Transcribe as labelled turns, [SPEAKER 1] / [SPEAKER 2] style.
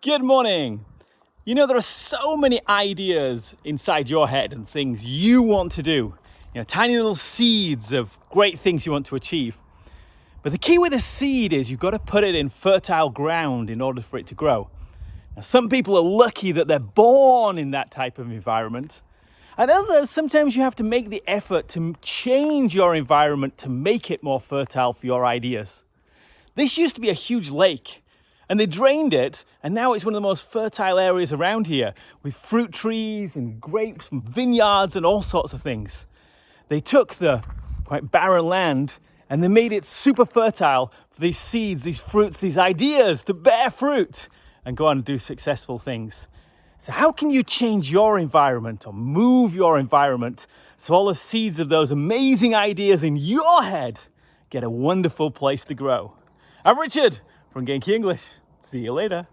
[SPEAKER 1] Good morning. You know, there are so many ideas inside your head and things you want to do. Tiny little seeds of great things you want to achieve. But the key with a seed is you've got to put it in fertile ground in order for it to grow. Now, some people are lucky that they're born in that type of environment. And others, sometimes you have to make the effort to change your environment to make it more fertile for your ideas. This used to be a huge lake. And they drained it, and now it's one of the most fertile areas around here, with fruit trees and grapes and vineyards and all sorts of things. They took the quite barren land and they made it super fertile for these seeds, these fruits, these ideas to bear fruit and go on and do successful things. So how can you change your environment or move your environment so all the seeds of those amazing ideas in your head get a wonderful place to grow? I'm Richard from Genki English. See you later.